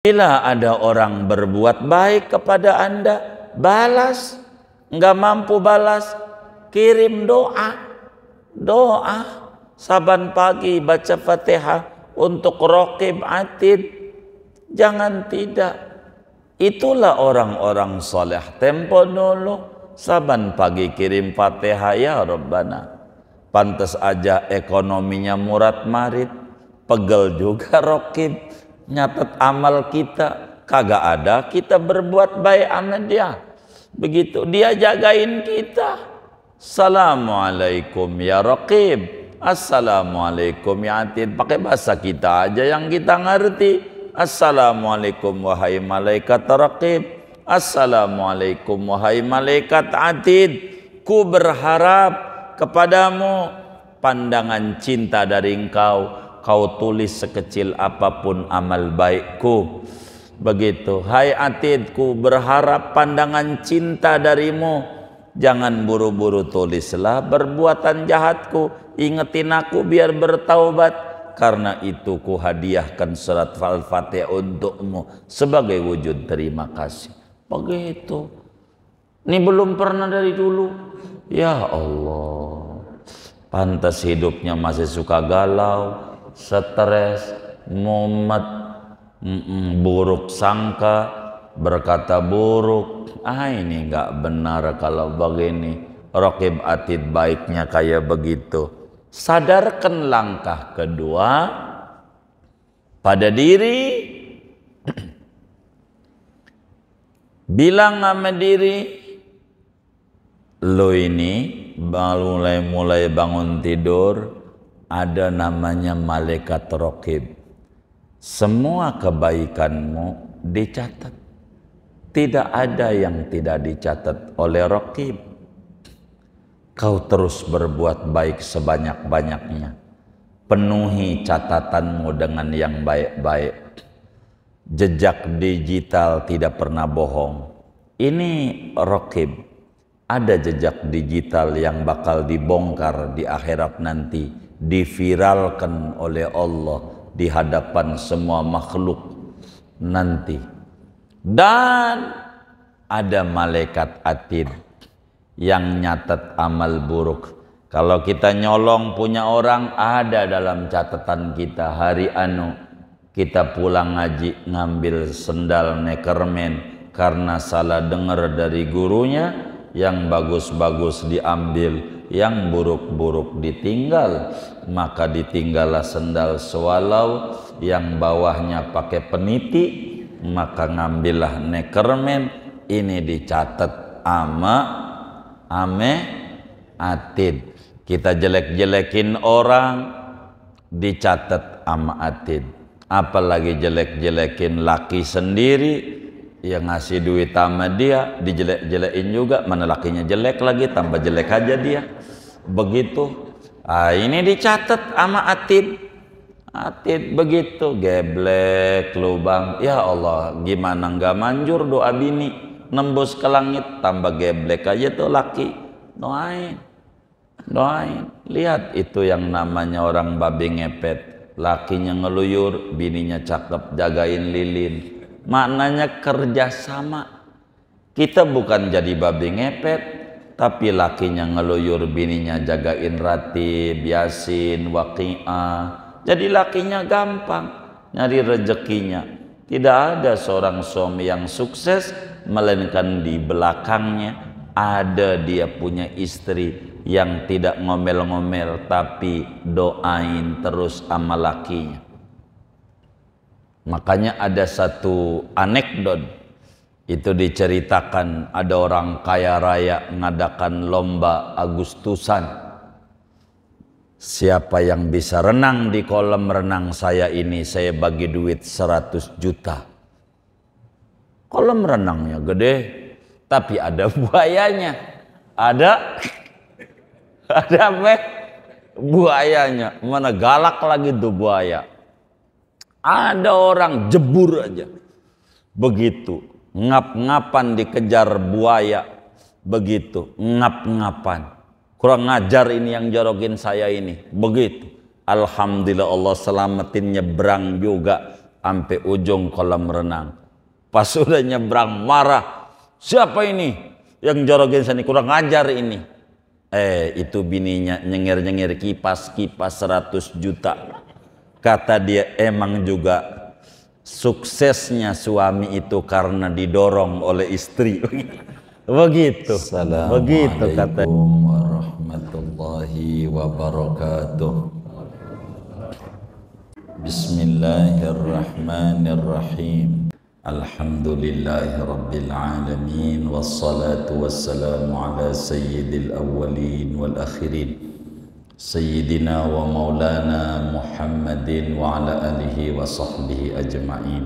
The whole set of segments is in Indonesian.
Bila ada orang berbuat baik kepada Anda, balas. Nggak mampu balas, kirim doa. Doa. Saban pagi baca Fatihah untuk Raqib Atid. Jangan tidak. Itulah orang-orang soleh tempo dulu. Saban pagi kirim Fatihah, ya Rabbana. Pantes aja ekonominya murad marid. Pegel juga Raqib. Nyatet amal kita, kagak ada kita berbuat baik sama dia. Begitu dia jagain kita. Assalamualaikum ya Raqib, assalamualaikum ya Atid. Pakai bahasa kita aja yang kita ngerti. Assalamualaikum wahai malaikat Raqib, assalamualaikum wahai malaikat Atid. Ku berharap kepadamu pandangan cinta dari engkau. Kau tulis sekecil apapun amal baikku. Begitu. Hai Atid, ku berharap pandangan cinta darimu. Jangan buru-buru tulislah perbuatan jahatku. Ingetin aku biar bertaubat. Karena itu ku hadiahkan surat Al-Fatihah untukmu sebagai wujud terima kasih. Begitu. Ini belum pernah dari dulu. Ya Allah. Pantas hidupnya masih suka galau, stres, mumet, buruk sangka, berkata buruk. Ini nggak benar kalau begini. Raqib Atid baiknya kayak begitu. Sadarkan langkah kedua pada diri. Bilang sama diri, lo ini mulai bangun tidur, ada namanya malaikat Raqib. Semua kebaikanmu dicatat. Tidak ada yang tidak dicatat oleh Raqib. Kau terus berbuat baik sebanyak-banyaknya. Penuhi catatanmu dengan yang baik-baik. Jejak digital tidak pernah bohong. Ini Raqib. Ada jejak digital yang bakal dibongkar di akhirat nanti, diviralkan oleh Allah di hadapan semua makhluk nanti. Dan ada malaikat Atid yang nyatet amal buruk. Kalau kita nyolong punya orang, ada dalam catatan kita. Hari anu kita pulang ngaji ngambil sendal Neckerman karena salah dengar dari gurunya. Yang bagus-bagus diambil, yang buruk-buruk ditinggal. Maka ditinggallah sendal swalau yang bawahnya pakai peniti. Maka ngambillah Neckerman. Ini dicatat ame Atid. Kita jelek-jelekin orang, dicatat ama Atid. Apalagi jelek-jelekin laki sendiri, yang ngasih duit sama dia dijelek-jelekin juga, mana lakinya jelek lagi, tambah jelek aja dia. Begitu. Ini dicatat sama Atid. Atid begitu, geblek lubang. Ya Allah, gimana nggak manjur doa bini nembus ke langit, tambah geblek aja tuh laki. Doain. Lihat itu yang namanya orang babi ngepet. Lakinya ngeluyur, bininya cakep, jagain lilin. Maknanya kerjasama. Kita bukan jadi babi ngepet, tapi lakinya ngeluyur, bininya jagain ratib, yasin, waqi'ah. Jadi lakinya gampang nyari rezekinya. Tidak ada seorang suami yang sukses melainkan di belakangnya ada dia punya istri yang tidak ngomel-ngomel tapi doain terus sama lakinya. Makanya ada satu anekdot itu diceritakan, ada orang kaya raya ngadakan lomba Agustusan. Siapa yang bisa renang di kolam renang saya ini, saya bagi duit 100 juta. Kolam renangnya gede, tapi ada buayanya. Ada apa? Buayanya. Mana galak lagi tuh buaya. Ada orang jebur aja. Begitu. Ngap-ngapan dikejar buaya. Begitu. Ngap-ngapan. Kurang ngajar ini yang jorokin saya ini. Begitu. Alhamdulillah Allah selamatin, nyebrang juga. sampai ujung kolam renang. Pas sudah nyebrang marah, siapa ini yang jorogin sini, kurang ajar ini. Itu bininya nyengir-nyengir kipas 100 juta. Kata dia, emang juga suksesnya suami itu karena didorong oleh istri. Begitu. Assalamualaikum warahmatullahi wabarakatuh. Bismillahirrahmanirrahim. Alhamdulillahi rabbil alamin. Wassalatu wassalamu ala sayyidil awwalin wal akhirin, sayyidina wa maulana Muhammadin wa ala alihi wa sahbihi ajma'in.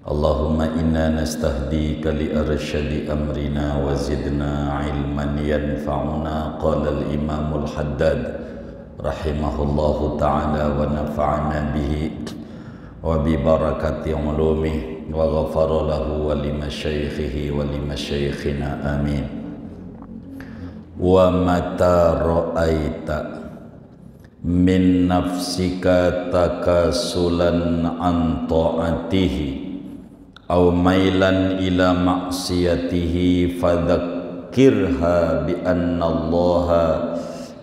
Allahumma inna nastahdika li arsyadi amrina wa zidna ilman yanfa'una. Qala al-imamul haddad rahimahullahu ta'ala wa nafa'ana bihi wa bi barakati ulumih wa ghafara lahu wa li masyaikhihi wa li masyaikhina amin. Wa mata ra'aita min nafsika takasulan an ta'atihi aw mailan ila maksiyatihi fadzakkirha bi anna Allaha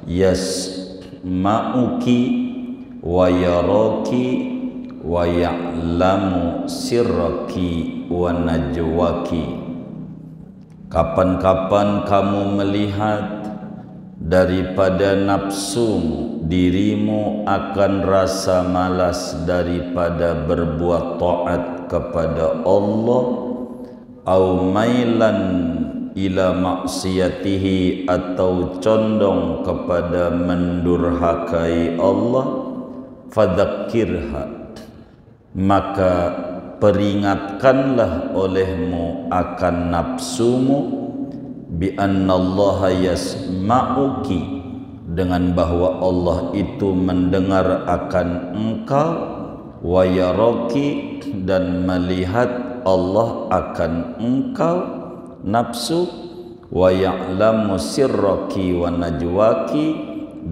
yasma'uki wa yaraki wa ya'lamu sirraki wa najwaki. Kapan-kapan kamu melihat daripada nafsumu, dirimu akan rasa malas daripada berbuat taat kepada Allah, au mailan ila maksiyatihi, atau condong kepada mendurhakai Allah, fadzakirha, maka peringatkanlah olehmu akan nafsumu, bi annallaha yasma'uki, dengan bahwa Allah itu mendengar akan engkau, wa yaraki, dan melihat Allah akan engkau nafsu, wa ya'lamu sirraki wa najwaki,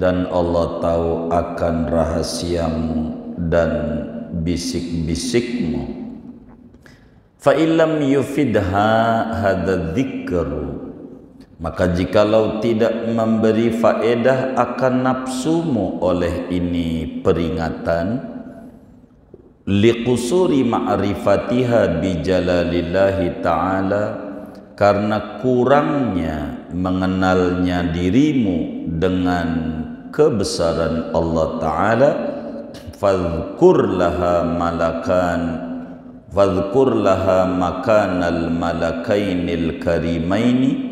dan Allah tahu akan rahasiamu dan bisik-bisikmu. Fa illam yufidha hadza dzikru, maka jikalau tidak memberi faedah akan nafsumu oleh ini peringatan, liqusuri ma'rifatiha bijalalillahi ta'ala, karena kurangnya mengenalnya dirimu dengan kebesaran Allah Ta'ala, fadhkur laha makanal malakainil karimaini,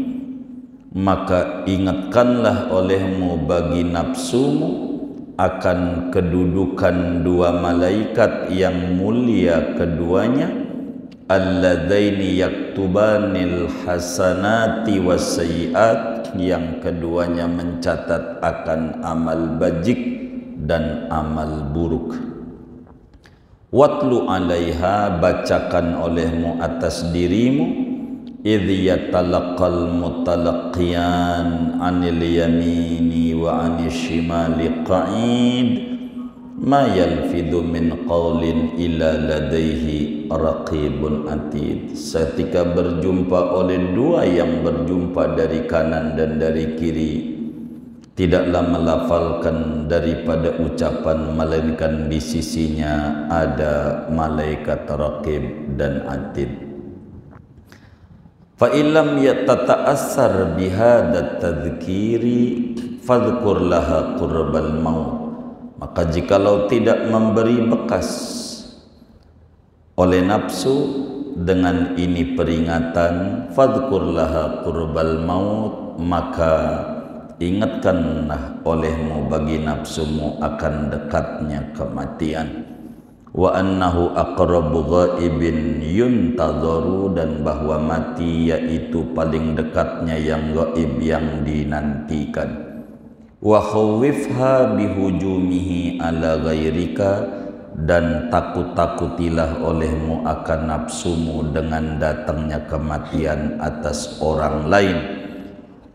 maka ingatkanlah olehmu bagi nafsumu akan kedudukan dua malaikat yang mulia keduanya, alladzaini yaktubanil hasanati wassayiat, yang keduanya mencatat akan amal bajik dan amal buruk. Watlu alaiha, bacakan olehmu atas dirimu, idh yatalaqal mutalaqqiyan anil yamini wa anil shimali qa'id, ma yalfidhu min qawlin illa ladaihi raqibun atid. Ketika berjumpa oleh dua yang berjumpa dari kanan dan dari kiri, tidaklah melafalkan daripada ucapan, melainkan di sisinya ada malaikat raqib dan atid. Fa illam yatata'assar bihadza tadhkiri fadhkur laha qurbal maut, maka jikalau tidak memberi bekas oleh nafsu dengan ini peringatan, fadhkur laha qurbal maut, maka ingatkanlah olehmu bagi nafsumu akan dekatnya kematian. Wa annahu aqrabu ghaibin yuntadharu, dan bahwa mati yaitu paling dekatnya yang gaib yang dinantikan. Wa khawifha bihujumihi ala ghairika, dan takut-takutilah olehmu akan nafsumu dengan datangnya kematian atas orang lain.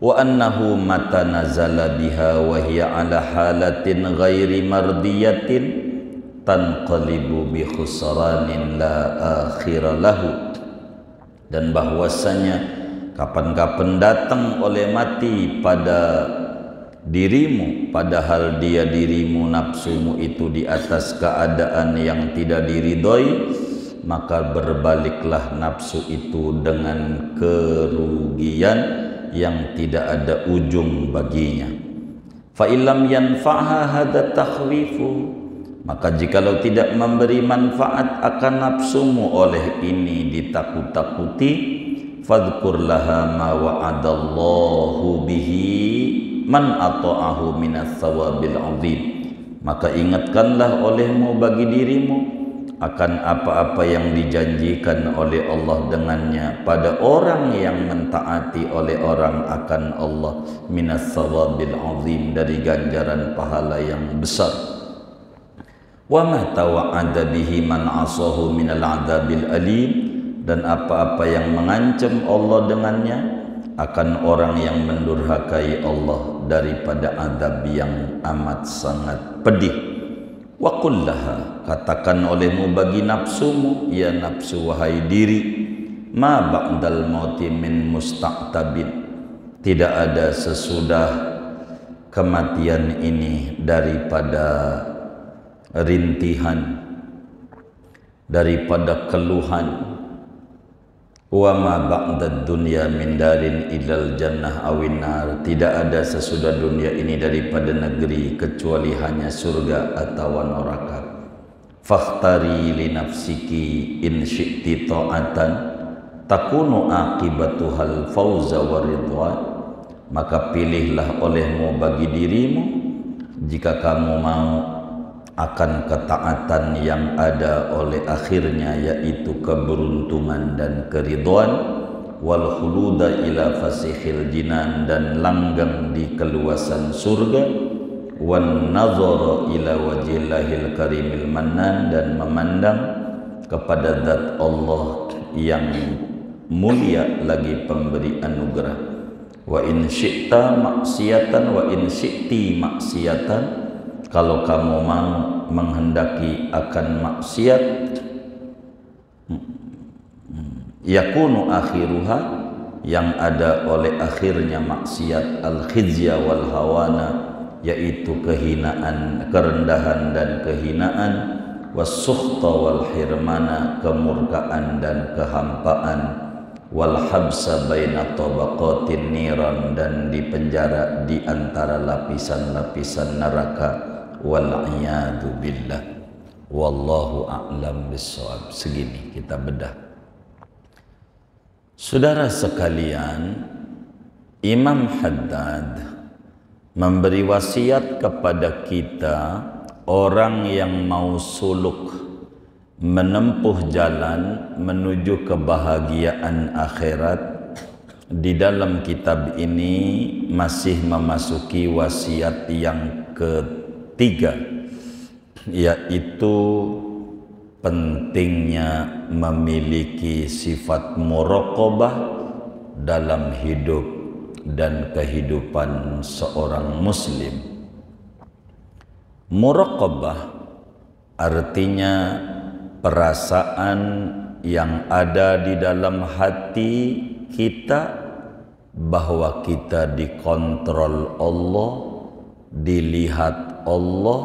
Wa annahu mata nazala biha wa hiya ala halatin ghairi mardiyatin tanqalibu bi khusranin la akhira lahu, dan bahwasanya kapan-kapan datang oleh mati pada dirimu, padahal dia dirimu nafsumu itu di atas keadaan yang tidak diridhoi, maka berbaliklah nafsu itu dengan kerugian yang tidak ada ujung baginya. Fa illam yanfa'ha hadza takhwifu, maka jikalau tidak memberi manfaat akan nafsumu oleh ini ditakut-takuti, fadhkur laha ma wa'adallahu bihi man ata'ahu minas thawabil azim, maka ingatkanlah olehmu bagi dirimu akan apa-apa yang dijanjikan oleh Allah dengannya pada orang yang mentaati oleh orang akan Allah, minas thawabil azim, dari ganjaran pahala yang besar. Wa ma tawa'ada bihi man asahu minal adzabil alim, dan apa-apa yang mengancam Allah dengannya akan orang yang mendurhakai Allah daripada azab yang amat sangat pedih. Wa qul laha, katakan olehmu bagi nafsumu, ya nafsu wahai diri, ma ba'dal mauti min mustaqtabin, tidak ada sesudah kematian ini daripada rintihan, daripada keluhan. Wa ma ba'dad dunya min darin ilal jannah awin nar, tidak ada sesudah dunia ini daripada negeri kecuali hanya surga atau neraka. Fakhtari li nafsiki in syi'ti ta'atan takunu aqibatuhal fawza wa ridwan, maka pilihlah olehmu bagi dirimu jika kamu mau akan ketaatan yang ada oleh akhirnya, yaitu keberuntungan dan keridhaan, wal khuluda ila fasihil jinan, dan langgeng di keluasan surga, wan nazara ila wajhillahil karimil mannan, dan memandang kepada zat Allah yang mulia lagi pemberi anugerah. Wa in syi'ta maksiatan wa in syi'ti maksiatan, kalau kamu mau menghendaki akan maksiat, yakunu akhiruha, yang ada oleh akhirnya maksiat, al khizya wal hawana, yaitu kehinaan, kerendahan dan kehinaan, was sukhta wal hirmana, kemurkaan dan kehampaan, wal habsa baina tabaqatin niran, dan dipenjara di antara lapisan-lapisan neraka, wal iyadu billah. Wallahu a'lam bissawab. Segini kita bedah. Saudara sekalian, Imam Haddad memberi wasiat kepada kita, orang yang mau suluk menempuh jalan menuju kebahagiaan akhirat. Di dalam kitab ini masih memasuki wasiat yang ketiga, yaitu pentingnya memiliki sifat muraqabah dalam hidup dan kehidupan seorang muslim. Muraqabah artinya perasaan yang ada di dalam hati kita bahwa kita dikontrol Allah, dilihat Allah,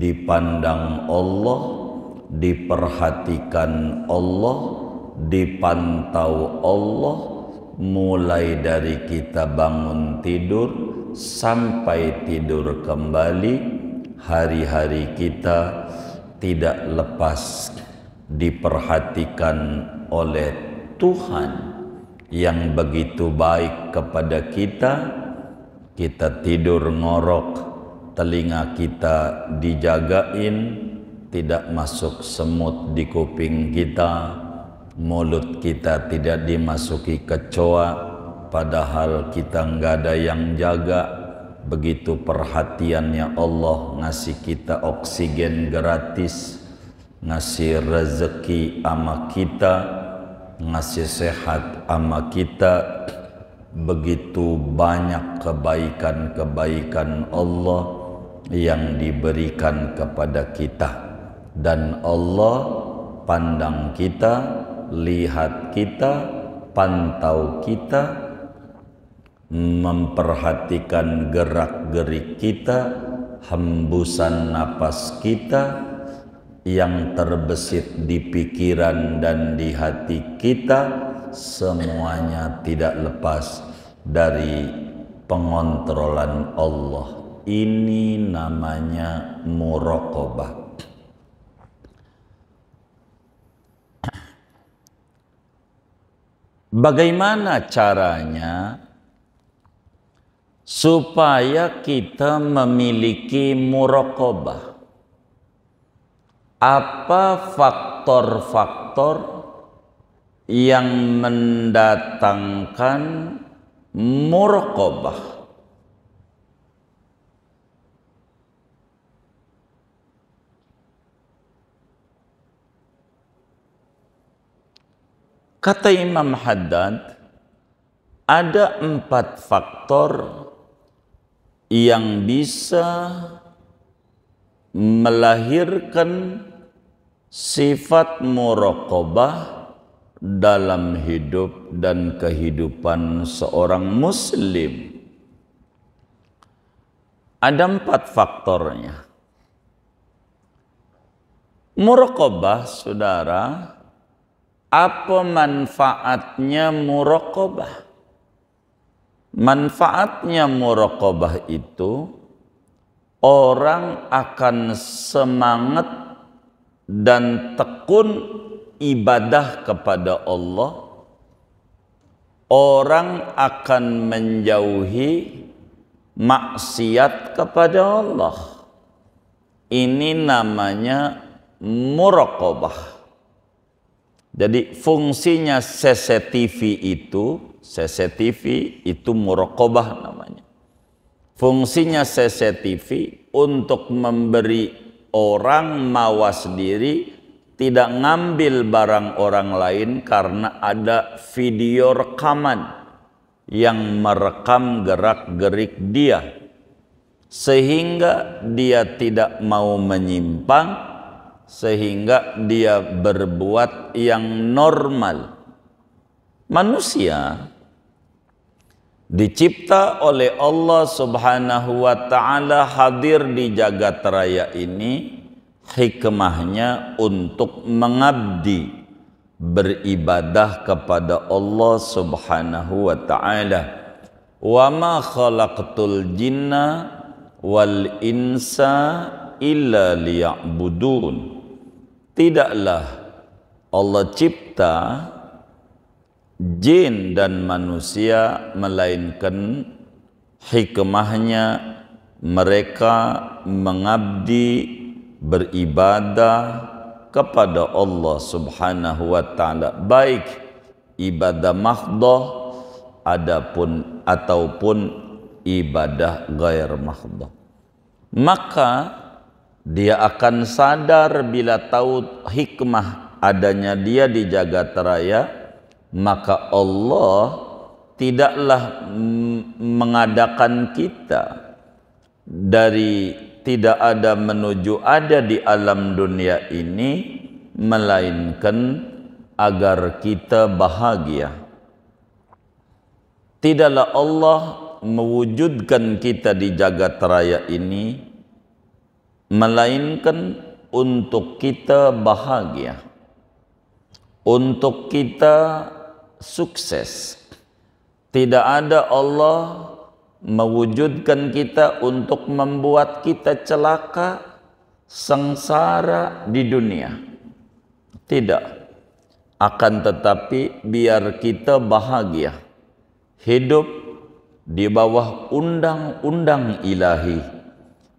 dipandang Allah, diperhatikan Allah, dipantau Allah, mulai dari kita bangun tidur sampai tidur kembali. Hari-hari kita tidak lepas diperhatikan oleh Tuhan yang begitu baik kepada kita. Kita tidur ngorok, telinga kita dijagain, tidak masuk semut di kuping kita, mulut kita tidak dimasuki kecoa, padahal kita nggak ada yang jaga. Begitu perhatiannya Allah, ngasih kita oksigen gratis, ngasih rezeki ama kita, ngasih sehat ama kita. Begitu banyak kebaikan-kebaikan Allah yang diberikan kepada kita. dan Allah pandang kita, lihat kita, pantau kita, memperhatikan gerak-gerik kita, hembusan napas kita yang terbesit di pikiran dan di hati kita, semuanya tidak lepas dari pengontrolan Allah. Ini namanya muraqabah. Bagaimana caranya supaya kita memiliki muraqabah? Apa faktor-faktor yang mendatangkan muraqabah? Kata Imam Haddad, ada 4 faktor yang bisa melahirkan sifat muraqabah dalam hidup dan kehidupan seorang muslim. Ada 4 faktornya. Muraqabah, saudara, apa manfaatnya muraqabah? Manfaatnya muraqabah itu orang akan semangat dan tekun ibadah kepada Allah. Orang akan menjauhi maksiat kepada Allah. Ini namanya muraqabah. Jadi fungsinya CCTV itu muraqabah namanya. Fungsinya CCTV untuk memberi orang mawas diri, tidak ngambil barang orang lain karena ada video rekaman yang merekam gerak-gerik dia, sehingga dia tidak mau menyimpang, sehingga dia berbuat yang normal. Manusia dicipta oleh Allah Subhanahu wa ta'ala hadir di jagat raya ini, hikmahnya untuk mengabdi, beribadah kepada Allah Subhanahu wa ta'ala. Wa ma khalaqtul jinna wal insa illa liya'budun. Tidaklah Allah cipta jin dan manusia melainkan hikmahnya mereka mengabdi, beribadah kepada Allah Subhanahu wa ta'ala, baik ibadah mahdhah ataupun ibadah ghair mahdhah. Maka dia akan sadar bila tahu hikmah adanya dia di jagat raya, maka Allah tidaklah mengadakan kita dari tidak ada menuju ada di alam dunia ini, melainkan agar kita bahagia. Tidaklah Allah mewujudkan kita di jagat raya ini melainkan untuk kita bahagia, untuk kita sukses. Tidak ada Allah mewujudkan kita untuk membuat kita celaka, sengsara di dunia. Tidak. Akan tetapi biar kita bahagia, hidup di bawah undang-undang ilahi,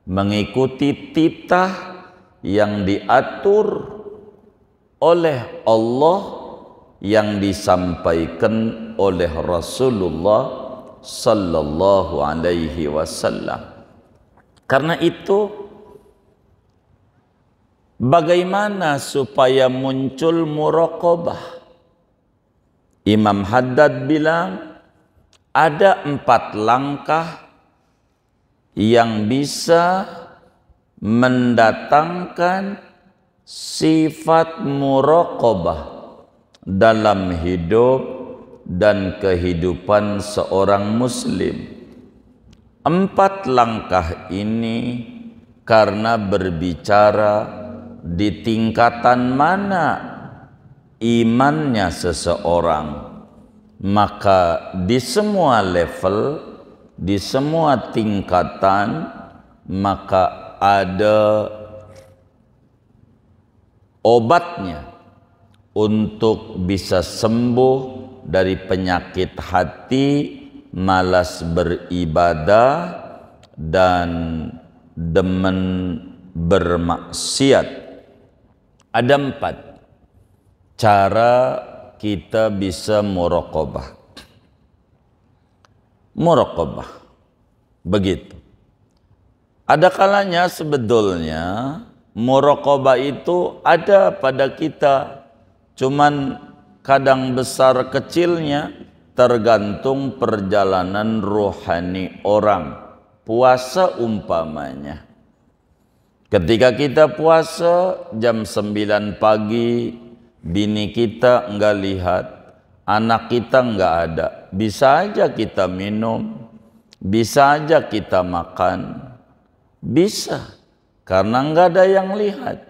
mengikuti titah yang diatur oleh Allah, yang disampaikan oleh Rasulullah sallallahu alaihi wasallam. Karena itu, bagaimana supaya muncul muraqabah? Imam Haddad bilang ada 4 langkah yang bisa mendatangkan sifat muraqabah dalam hidup dan kehidupan seorang muslim. 4 langkah ini karena berbicara di tingkatan mana imannya seseorang, maka di semua level, di semua tingkatan, maka ada obatnya untuk bisa sembuh dari penyakit hati, malas beribadah, dan demen bermaksiat. Ada 4 cara kita bisa muraqabah. Muraqabah begitu. Ada kalanya sebetulnya muraqabah itu ada pada kita, cuman kadang besar kecilnya tergantung perjalanan rohani orang. Puasa umpamanya, ketika kita puasa jam 9 pagi, bini kita enggak lihat, anak kita enggak ada, bisa aja kita minum, bisa aja kita makan, bisa, karena enggak ada yang lihat.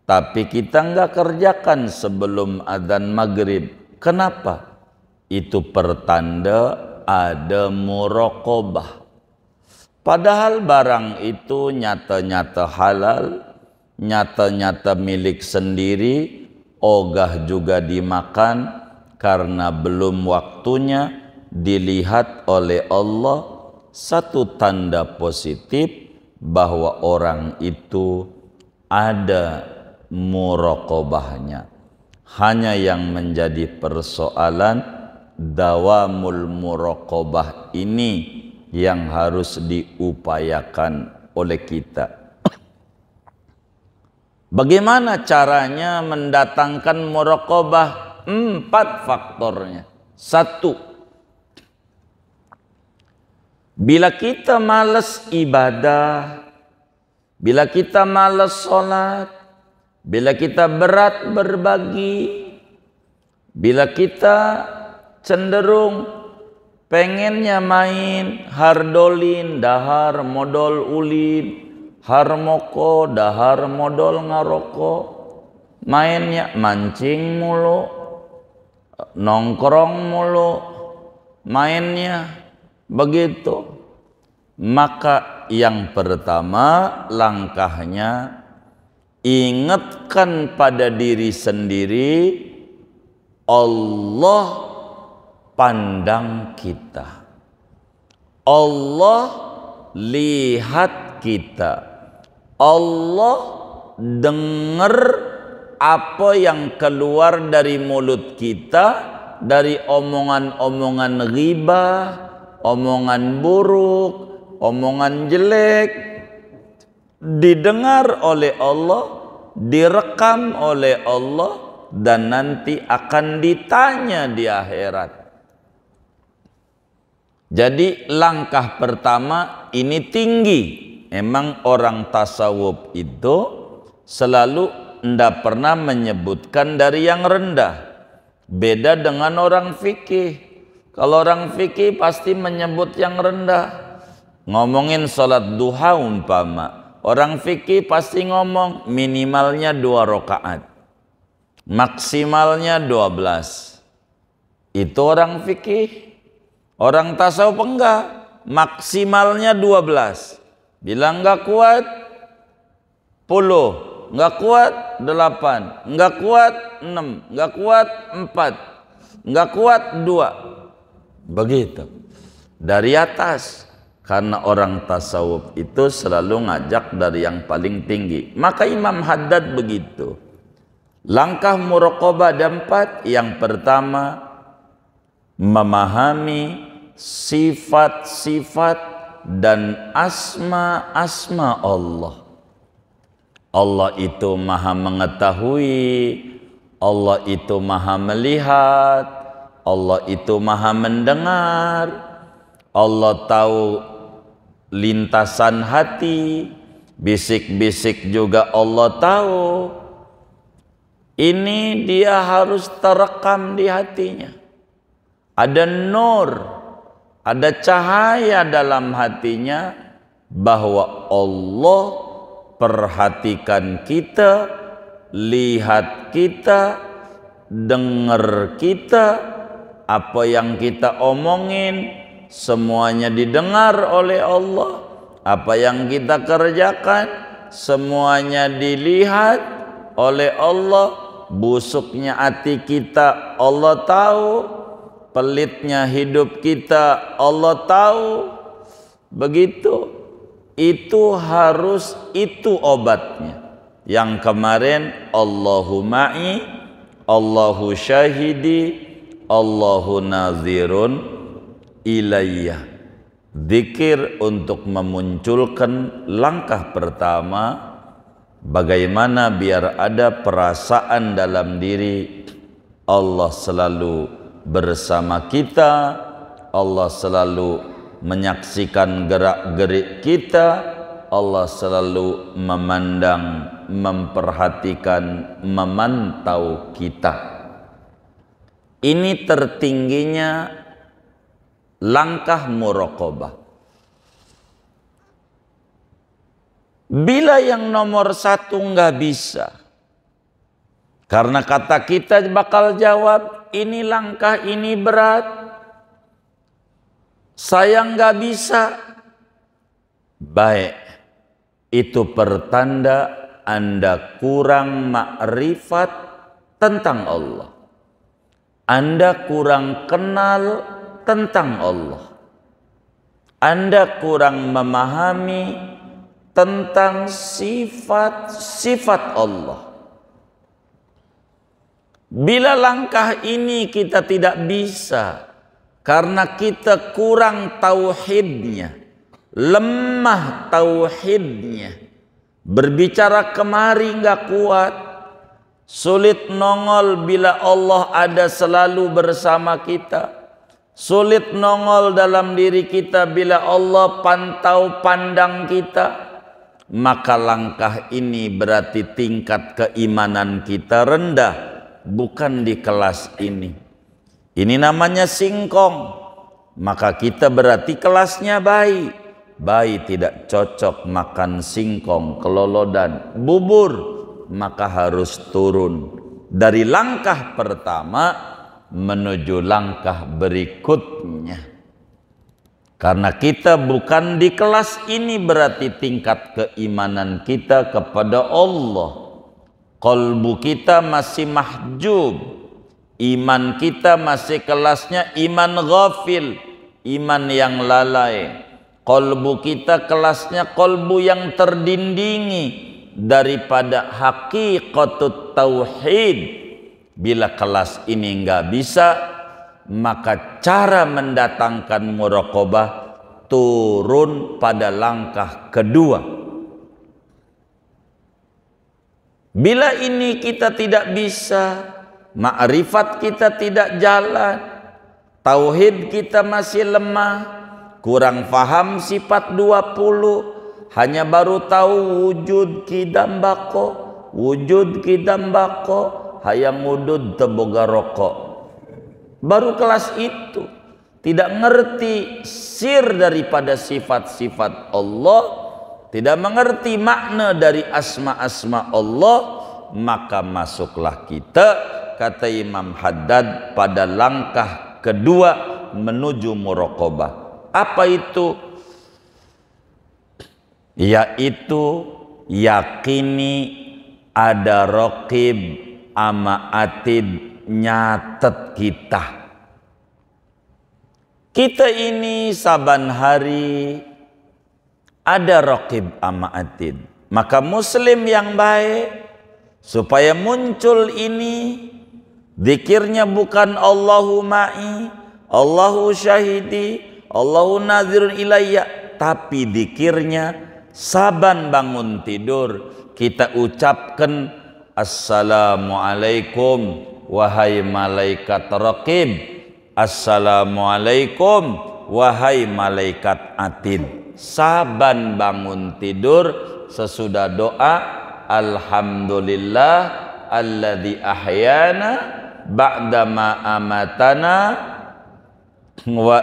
Tapi kita enggak kerjakan sebelum adzan maghrib. Kenapa? Itu pertanda ada muraqabah. Padahal barang itu nyata-nyata halal, nyata-nyata milik sendiri, ogah juga dimakan karena belum waktunya dilihat oleh Allah. Satu tanda positif bahwa orang itu ada muraqabahnya. Hanya yang menjadi persoalan dawamul muraqabah ini yang harus diupayakan oleh kita. Bagaimana caranya mendatangkan muraqabah? 4 faktornya. 1, bila kita malas ibadah, bila kita malas sholat, bila kita berat berbagi, bila kita cenderung pengennya main hardolin, dahar modal ulin, harmoko, dahar modal ngaroko, mainnya mancing mulu, nongkrong mulu, mainnya begitu. Maka yang pertama langkahnya, ingatkan pada diri sendiri, Allah pandang kita, Allah lihat kita, Allah dengar apa yang keluar dari mulut kita, dari omongan-omongan ghibah, omongan buruk, omongan jelek, didengar oleh Allah, direkam oleh Allah, dan nanti akan ditanya di akhirat. Jadi langkah pertama ini tinggi. Emang orang tasawuf itu selalu tidak pernah menyebutkan dari yang rendah. Beda dengan orang fikih. Kalau orang fikih pasti menyebut yang rendah. Ngomongin sholat duha umpama, orang fikih pasti ngomong minimalnya 2 rakaat, maksimalnya 12. Itu orang fikih. Orang tasawuf enggak, maksimalnya 12. Bilang enggak kuat 10, enggak kuat 8, enggak kuat 6, enggak kuat 4, enggak kuat 2. Begitu. Dari atas. Karena orang tasawuf itu selalu ngajak dari yang paling tinggi. Maka Imam Haddad begitu. Langkah muraqabah ada 4. Yang pertama, memahami sifat-sifat dan asma-asma Allah. Allah itu maha mengetahui, Allah itu maha melihat, Allah itu maha mendengar, Allah tahu lintasan hati, bisik-bisik juga Allah tahu. ini dia harus terekam di hatinya. Ada nur, ada cahaya dalam hatinya bahwa Allah perhatikan kita, lihat kita, dengar kita, apa yang kita omongin semuanya didengar oleh Allah. Apa yang kita kerjakan semuanya dilihat oleh Allah. Busuknya hati kita Allah tahu, pelitnya hidup kita Allah tahu. Begitu, itu harus, itu obatnya. Yang kemarin Allahu ma'i, Allahu syahidi, Allahu nazirun ilayya. Zikir untuk memunculkan langkah pertama, bagaimana biar ada perasaan dalam diri Allah selalu bersama kita, Allah selalu menyaksikan gerak-gerik kita, Allah selalu memandang, memperhatikan, memantau kita. Ini tertingginya langkah muraqabah. Bila yang nomor satu nggak bisa, karena kata kita bakal jawab, ini langkah ini berat, saya nggak bisa. Baik, itu pertanda Anda kurang makrifat tentang Allah. Anda kurang kenal tentang Allah. Anda kurang memahami tentang sifat-sifat Allah. Bila langkah ini kita tidak bisa karena kita kurang tauhidnya, lemah tauhidnya, berbicara kemari nggak kuat, sulit nongol bila Allah ada selalu bersama kita, sulit nongol dalam diri kita bila Allah pantau pandang kita, maka langkah ini berarti tingkat keimanan kita rendah, bukan di kelas ini. Ini namanya singkong, maka kita berarti kelasnya bayi. Bayi tidak cocok makan singkong, kelolodan, bubur, maka harus turun dari langkah pertama menuju langkah berikutnya. Karena kita bukan di kelas ini, berarti tingkat keimanan kita kepada Allah, qalbu kita masih mahjub, iman kita masih kelasnya iman ghafil, iman yang lalai. Qalbu kita kelasnya qalbu yang terdindingi daripada haqiqatut tauhid. Bila kelas ini nggak bisa, maka cara mendatangkan muraqabah turun pada langkah kedua. Bila ini kita tidak bisa, ma'rifat kita tidak jalan, tauhid kita masih lemah, kurang faham sifat 20, hanya baru tahu wujud kidam bako, wujud kidam bako, hayang wudud teboga rokok. Baru kelas itu, tidak ngerti sir daripada sifat-sifat Allah, tidak mengerti makna dari asma-asma Allah, maka masuklah kita, kata Imam Haddad, pada langkah kedua menuju muraqabah. Apa itu? Yaitu yakini ada raqib ama atid nyatet kita. Kita ini saban hari ada raqib ama atid. Maka muslim yang baik, supaya muncul ini, zikirnya bukan Allahu ma'i, Allahu syahidi, Allahu nazirun ilayya, tapi zikirnya saban bangun tidur kita ucapkan Assalamualaikum wahai malaikat raqib, Assalamualaikum wahai malaikat atid. Saban bangun tidur sesudah doa Alhamdulillah alladzi ahyana ba'dama amatana wa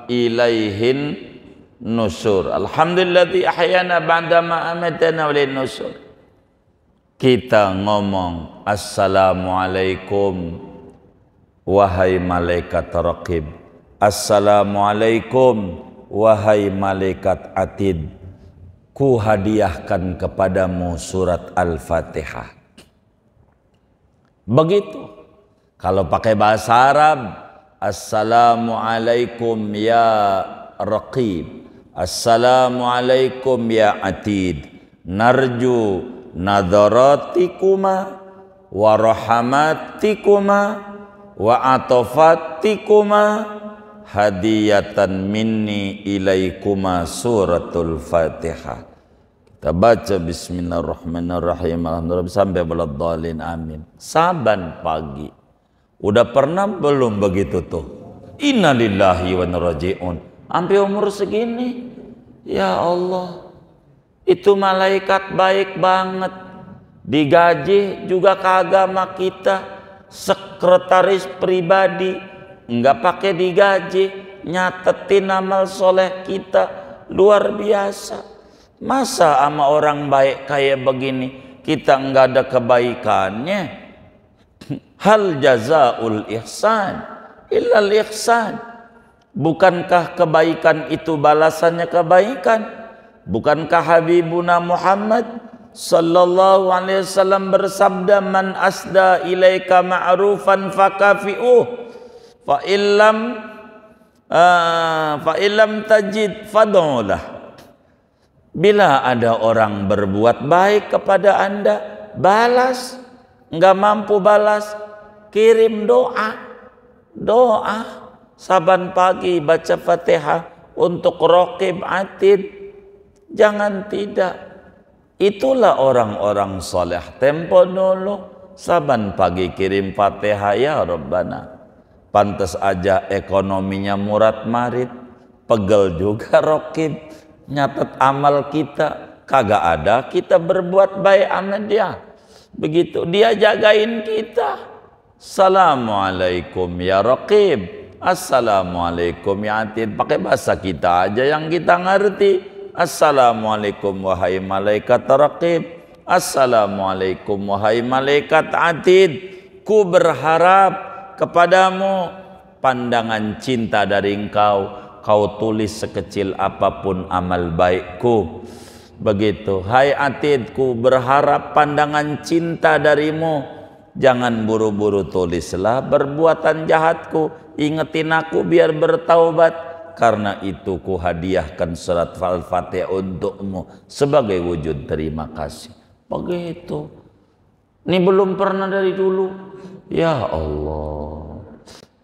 ilaihin nusur. Alhamdulilladzi ahyana ba'dama amatana wa ilaihin nusur. Kita ngomong assalamualaikum wahai malaikat raqib, assalamualaikum wahai malaikat atid, ku hadiahkan kepadamu surat Al-Fatihah. Begitu. Kalau pakai bahasa Arab, assalamualaikum ya raqib, assalamualaikum ya atid, narju nadharatikuma wa rahmatikuma wa atofatikuma hadiyatan minni ilaikuma suratul Fatihah. Kita baca bismillahirrahmanirrahim sampai waladhdallin amin. Saban pagi. Udah pernah belum begitu tuh? Innalillahi wa inna raji'un. Sampai umur segini. Ya Allah. Itu malaikat baik banget. Digaji juga ke agama kita. Sekretaris pribadi. Enggak pakai digaji. Nyatetin amal soleh kita. Luar biasa. Masa sama orang baik kayak begini kita enggak ada kebaikannya? Hal jazaul ihsan illal ihsan. Bukankah kebaikan itu balasannya kebaikan? Bukankah Habibuna Muhammad sallallahu alaihi wasallam bersabda, man asda ilaika ma'rufan fakafi'uh fa illam tajid fad'ulah. Bila ada orang berbuat baik kepada Anda, balas. Enggak mampu balas, kirim doa. Doa saban pagi baca Fatihah untuk raqib atid. Jangan tidak. Itulah orang-orang soleh tempo dulu. Saban pagi kirim Fatihah ya Rabbana. Pantes aja ekonominya murad marid. Pegel juga raqib. Nyatet amal kita. Kagak ada kita berbuat baik sama dia. Begitu dia jagain kita. Assalamualaikum ya raqib, assalamualaikum ya atid. Pakai bahasa kita aja yang kita ngerti. Assalamualaikum wahai malaikat raqib, assalamualaikum wahai malaikat atid. Ku berharap kepadamu pandangan cinta dari engkau. Kau tulis sekecil apapun amal baikku. Begitu. Hai atid, ku berharap pandangan cinta darimu. Jangan buru-buru tulislah perbuatan jahatku. Ingetin aku biar bertaubat. Karena itu ku hadiahkan surat Al-Fatihah untukmu sebagai wujud terima kasih. Begitu. Ini belum pernah dari dulu. Ya Allah.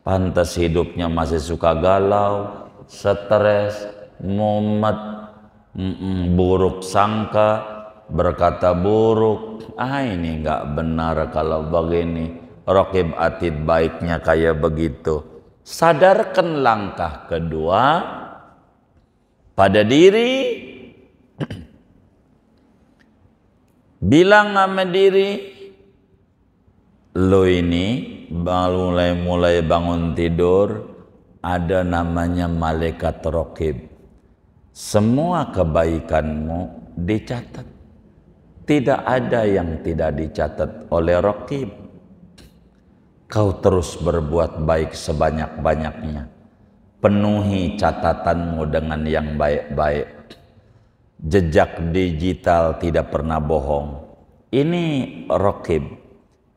Pantas hidupnya masih suka galau, stres, mumet, buruk sangka, berkata buruk. Ini nggak benar kalau begini. Raqib atid baiknya kayak begitu. Sadarkan langkah kedua pada diri. Bilang sama diri, lo ini mulai bangun tidur, ada namanya malaikat raqib. Semua kebaikanmu dicatat. Tidak ada yang tidak dicatat oleh raqib. Kau terus berbuat baik sebanyak-banyaknya. Penuhi catatanmu dengan yang baik-baik. Jejak digital tidak pernah bohong. Ini raqib.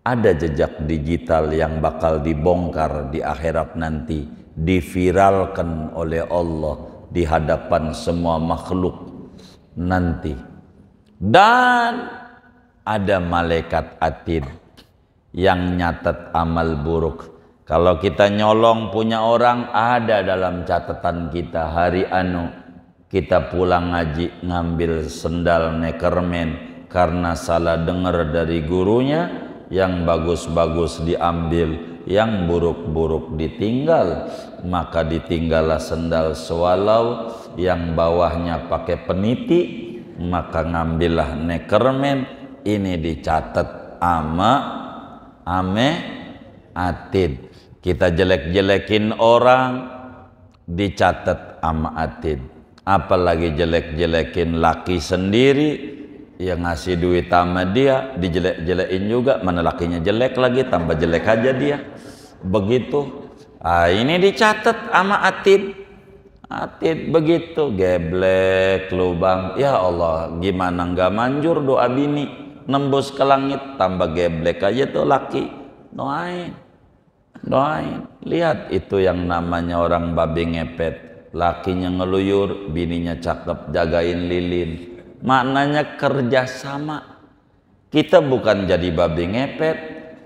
Ada jejak digital yang bakal dibongkar di akhirat nanti. Diviralkan oleh Allah di hadapan semua makhluk nanti. Dan ada malaikat atid yang nyatet amal buruk. Kalau kita nyolong punya orang, ada dalam catatan kita. Hari anu kita pulang ngaji ngambil sendal nekermen karena salah dengar dari gurunya, yang bagus-bagus diambil, yang buruk-buruk ditinggal. Maka ditinggallah sendal sewalau yang bawahnya pakai peniti, maka ngambillah nekermen. Ini dicatat ama ame atid. Kita jelek-jelekin orang dicatat ama atid. Apalagi jelek-jelekin laki sendiri yang ngasih duit sama dia, dijelek-jelekin juga, mana lakinya jelek lagi, tambah jelek aja dia. Begitu. Ini dicatat sama atid. Atid begitu, geblek lubang. Ya Allah, gimana nggak manjur doa bini nembus ke langit, tambah geblek aja tuh laki. Doain, doain. Lihat itu yang namanya orang babi ngepet. Lakinya ngeluyur, bininya cakep, jagain lilin. Maknanya kerjasama. Kita bukan jadi babi ngepet,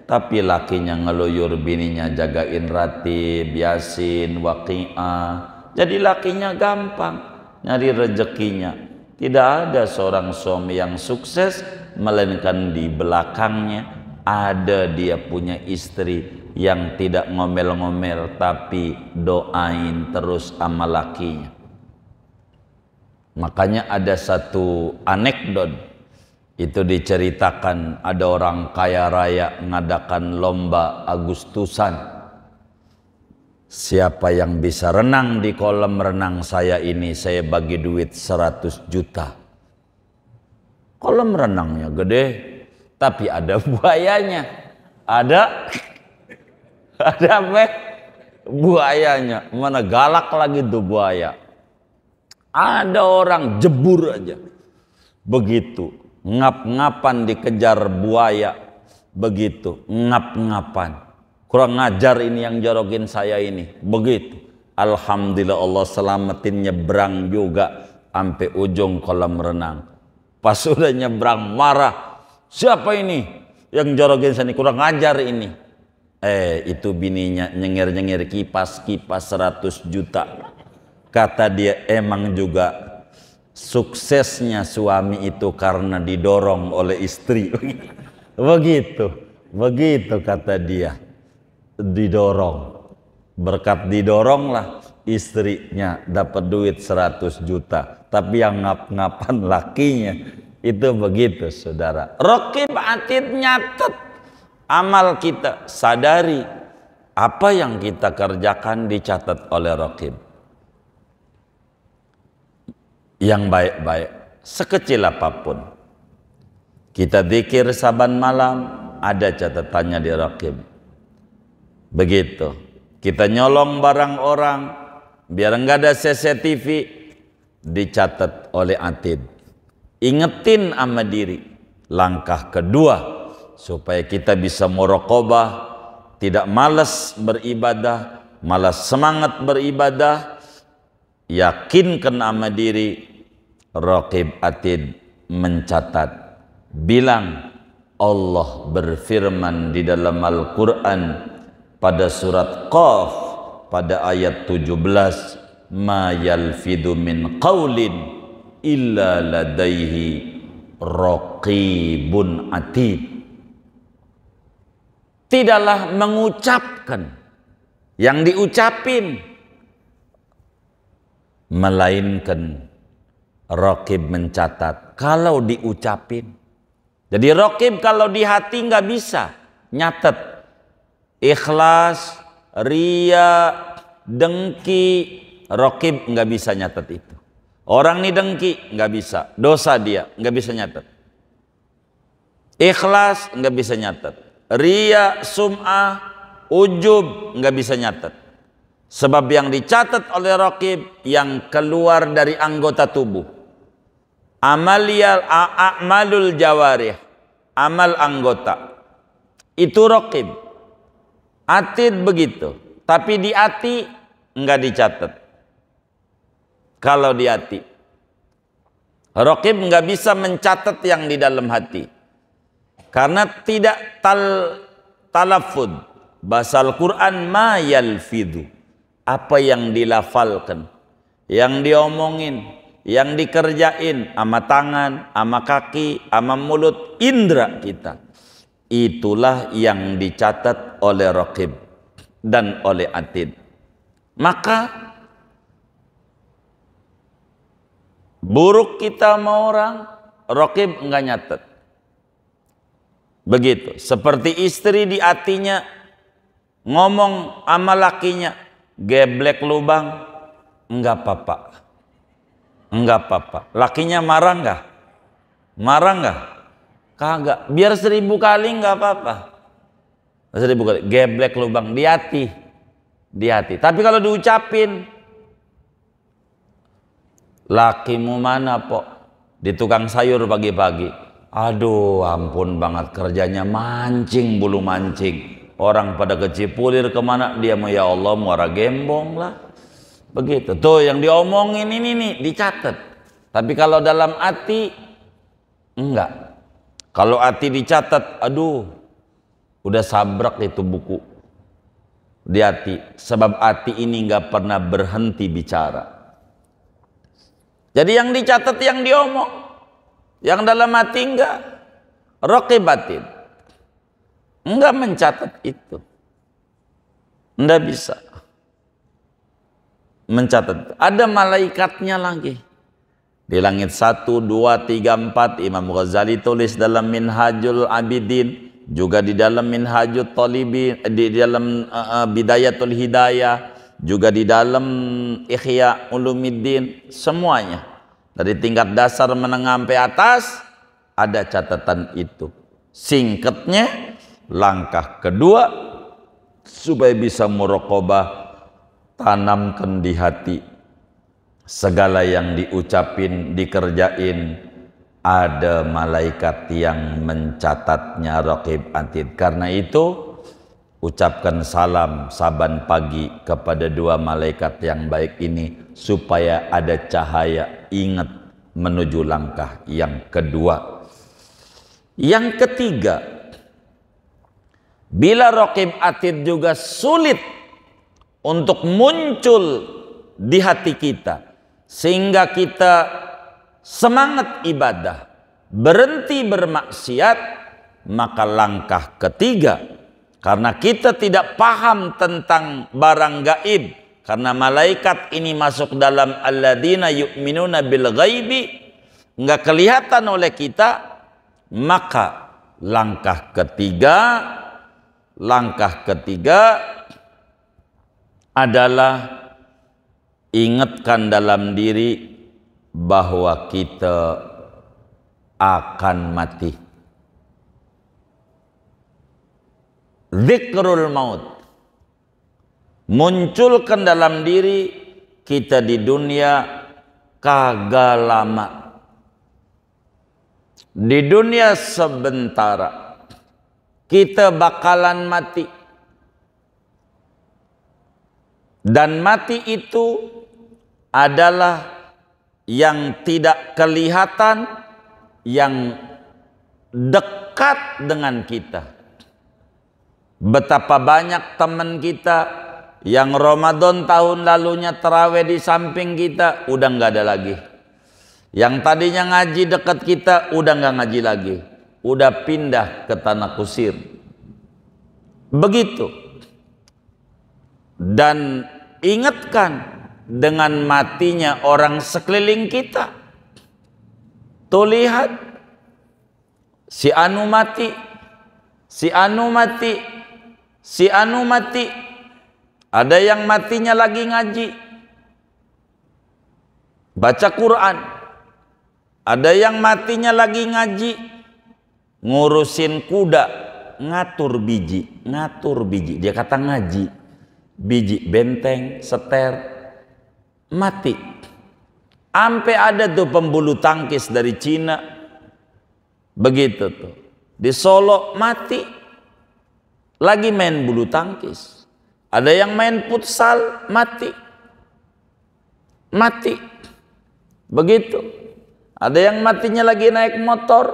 tapi lakinya ngeluyur, bininya jagain ratib, yasin, waqi'ah. Jadi lakinya gampang nyari rezekinya. Tidak ada seorang suami yang sukses melainkan di belakangnya ada dia punya istri yang tidak ngomel-ngomel tapi doain terus sama lakinya. Makanya ada satu anekdot itu diceritakan, ada orang kaya raya ngadakan lomba Agustusan. Siapa yang bisa renang di kolam renang saya ini, saya bagi duit 100 juta. Kolam renangnya gede, tapi ada buayanya. Ada apa? Buayanya. Mana galak lagi tuh buaya. Ada orang jebur aja. Begitu. Ngap-ngapan dikejar buaya. Begitu. Ngap-ngapan. Kurang ngajar ini yang jorokin saya ini. Begitu. Alhamdulillah Allah selamatin, nyebrang juga sampai ujung kolam renang. Pas sudah nyebrang marah. Siapa ini yang jorokin saya ini? Kurang ngajar ini. Itu bininya nyengir-nyengir kipas 100 juta. Kata dia, emang juga suksesnya suami itu karena didorong oleh istri. Begitu kata dia. Didorong. Berkat didoronglah istrinya dapat duit 100 juta. Tapi yang ngap-ngapan lakinya itu begitu, saudara. Raqib atid nyatet amal kita. Sadari apa yang kita kerjakan dicatat oleh raqib. Yang baik-baik, sekecil apapun. Kita zikir saban malam, ada catatannya di raqib. Begitu. Kita nyolong barang orang, biar enggak ada CCTV, dicatat oleh atid. Ingetin sama diri. Langkah kedua, supaya kita bisa muraqabah, tidak malas beribadah, malas semangat beribadah. Yakinkan sama diri, raqib atid mencatat. Bilang, Allah berfirman di dalam Al-Quran pada surat Qaf pada ayat 17, ma yalfidu min qaulin illa ladaihi raqibun atid. Tidaklah mengucapkan yang diucapin, melainkan raqib mencatat kalau diucapin. Jadi raqib kalau di hati nggak bisa nyatet. Ikhlas, ria, dengki, raqib nggak bisa nyatet itu. Orang ini dengki nggak bisa, dosa dia nggak bisa nyatet. Ikhlas nggak bisa nyatet. Ria, sum'ah, ujub nggak bisa nyatet. Sebab yang dicatat oleh raqib yang keluar dari anggota tubuh. A'malul jawarih, amal anggota. Itu raqib. Atid begitu. Tapi di hati enggak dicatat. Kalau di hati. Raqib enggak bisa mencatat yang di dalam hati. Karena tidak talafud. Bahasa Al-Quran ma yalfidu. Apa yang dilafalkan, yang diomongin, yang dikerjain sama tangan, sama kaki, sama mulut, indera kita. Itulah yang dicatat oleh raqib dan oleh atid. Maka buruk kita sama orang, raqib enggak nyatet. Begitu. Seperti istri di hatinya ngomong sama lakinya, geblek lubang, enggak apa-apa. Enggak apa-apa. Lakinya marah enggak? Marah enggak? Kagak. Biar 1000 kali enggak apa-apa. 1000 kali. Geblek lubang di hati. Di hati. Tapi kalau diucapin, lakimu mana, Pok? Di tukang sayur pagi-pagi. Aduh, ampun banget kerjanya mancing bulu mancing. Orang pada kecipulir kemana dia mau, ya Allah, muara gembong lah. Begitu. Tuh yang diomongin ini nih dicatat. Tapi kalau dalam hati enggak. Kalau hati dicatat, aduh, udah sabrak itu buku di hati. Sebab hati ini enggak pernah berhenti bicara. Jadi yang dicatat yang diomong. Yang dalam hati enggak. Raqibatin. Enggak mencatat itu. Enggak bisa mencatat. Ada malaikatnya lagi. Di langit 1, 2, 3, 4 Imam Ghazali tulis dalam Minhajul Abidin, juga di dalam Minhajul Talibin, di dalam Bidayatul Hidayah, juga di dalam Ihya Ulumuddin, semuanya. Dari tingkat dasar menengah sampai atas ada catatan itu. Singkatnya, langkah kedua supaya bisa muraqabah, tanamkan di hati segala yang diucapin, dikerjain, ada malaikat yang mencatatnya, raqib atid. Karena itu ucapkan salam saban pagi kepada 2 malaikat yang baik ini supaya ada cahaya ingat menuju langkah yang kedua. Yang ketiga, bila raqib atid juga sulit untuk muncul di hati kita sehingga kita semangat ibadah, berhenti bermaksiat, maka langkah ketiga, karena kita tidak paham tentang barang gaib, karena malaikat ini masuk dalam alladzina yu'minuna bil ghaibi, enggak kelihatan oleh kita, maka langkah ketiga adalah ingatkan dalam diri bahwa kita akan mati. Zikrul maut. Munculkan dalam diri kita di dunia kagak lama. Di dunia sebentar. Kita bakalan mati. Dan mati itu adalah yang tidak kelihatan, yang dekat dengan kita. Betapa banyak teman kita yang Ramadan tahun lalunya tarawih di samping kita, udah nggak ada lagi. Yang tadinya ngaji dekat kita, udah nggak ngaji lagi. Udah pindah ke tanah kusir. Begitu. Dan ingatkan dengan matinya orang sekeliling kita. Tuh lihat, si anu mati, si anu mati, si anu mati. Ada yang matinya lagi ngaji, baca Quran. Ada yang matinya lagi ngaji, ngurusin kuda, ngatur biji. Dia kata ngaji, biji benteng, seter, mati. Sampai ada tuh pembulu tangkis dari Cina, begitu tuh di Solo mati, lagi main bulu tangkis. Ada yang main futsal mati, begitu. Ada yang matinya lagi naik motor,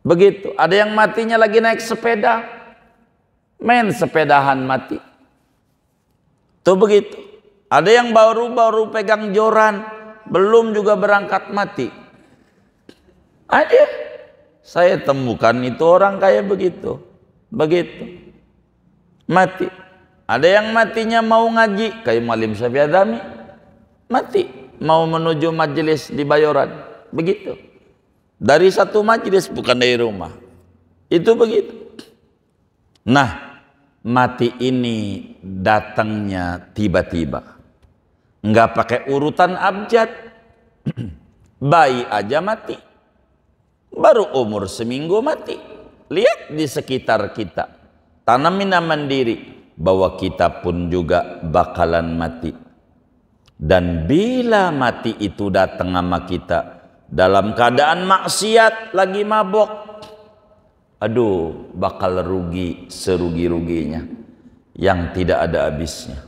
begitu. Ada yang matinya lagi naik sepeda, main sepedahan mati. Tuh begitu. Ada yang baru pegang joran, belum juga berangkat mati. Ada. Saya temukan itu orang kayak begitu. Mati. Ada yang matinya mau ngaji, kayak Muallim Syafi'i Adami, mati. Mau menuju majelis di Bayoran, begitu. Dari satu majelis, bukan dari rumah. Itu begitu. Nah, mati ini datangnya tiba-tiba, nggak pakai urutan abjad. Bayi aja mati, baru umur seminggu mati. Lihat di sekitar kita, tanamin mandiri bahwa kita pun juga bakalan mati. Dan bila mati itu datang sama kita dalam keadaan maksiat, lagi mabok, aduh, bakal rugi serugi-ruginya yang tidak ada habisnya.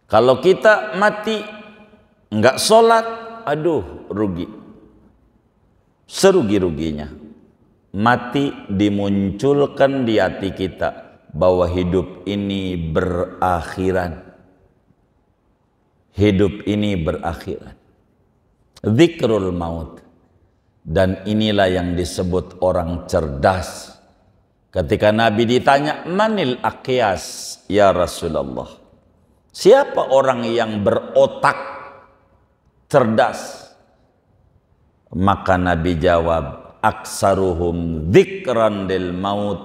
Kalau kita mati nggak sholat, aduh, rugi serugi-ruginya. Mati dimunculkan di hati kita bahwa hidup ini berakhiran. Hidup ini berakhiran. Zikrul maut. Dan inilah yang disebut orang cerdas. Ketika Nabi ditanya, manil aqyas ya Rasulullah, siapa orang yang berotak cerdas? Maka Nabi jawab, aksaruhum dzikran lil maut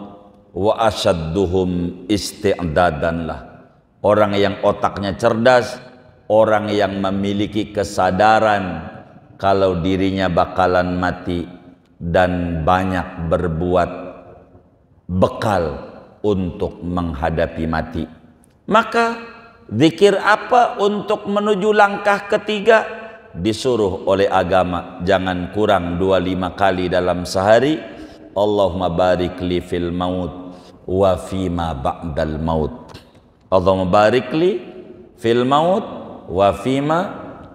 wa asyadduhum isti'dadan lah. Orang yang otaknya cerdas, orang yang memiliki kesadaran kalau dirinya bakalan mati dan banyak berbuat bekal untuk menghadapi mati. Maka zikir apa untuk menuju langkah ketiga? Disuruh oleh agama jangan kurang 25 kali dalam sehari. Allahumma barik li fil maut wa fima ba'dal maut. Allahumma barik li fil maut wa fima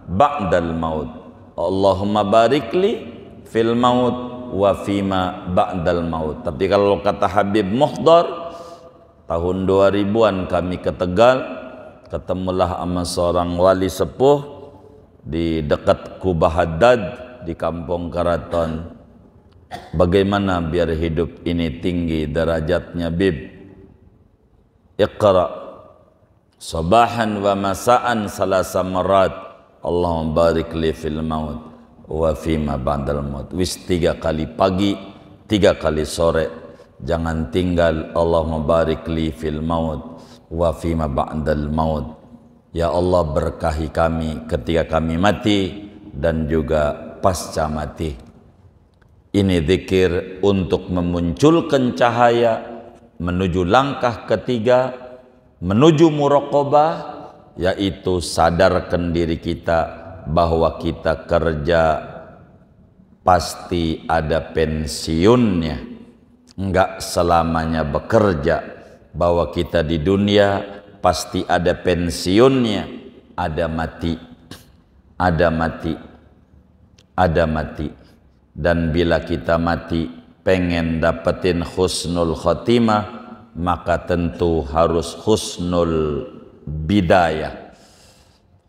ba'dal maut. Allahumma barik li fil maut wa fima ba'dal maut. Tapi kalau kata Habib Muhdar, tahun 2000-an kami ke Tegal, ketemulah sama seorang wali sepuh di dekat Kubah Haddad di Kampung Karaton. Bagaimana biar hidup ini tinggi derajatnya, Bib? Iqra sabahan wa masaan salasa marat. Allahumma barik li fil maut wa fima ba'dal maut. Wis 3 kali pagi, 3 kali sore. Jangan tinggal. Allahumma barik li fil maut wa fima ba'dal maut. Ya Allah, berkahi kami ketika kami mati dan juga pasca mati. Ini zikir untuk memunculkan cahaya menuju langkah ketiga, menuju muraqabah, yaitu sadarkan diri kita bahwa kita kerja pasti ada pensiunnya, enggak selamanya bekerja, bahwa kita di dunia pasti ada pensiunnya, ada mati, ada mati, ada mati. Dan bila kita mati pengen dapetin husnul khotimah, maka tentu harus husnul bidayah.